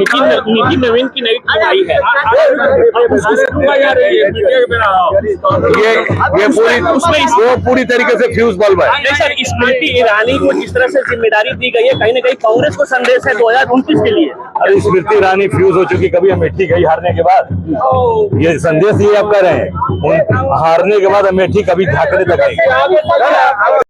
नितिन नवीन की नई टीम आई है। ये पूरी तरीके से फ्यूज बल्ब है। नहीं सर, स्मृति ईरानी को जिस तरह से जिम्मेदारी दी गई है, कहीं न कहीं कांग्रेस को संदेश है 2029 के लिए। अरे स्मृति ईरानी फ्यूज हो चुकी, कभी अमेठी गई हारने के बाद। ये संदेश ये आप कर रहे हैं, हारने के बाद अमेठी कभी ठाकरे लगाएंगे।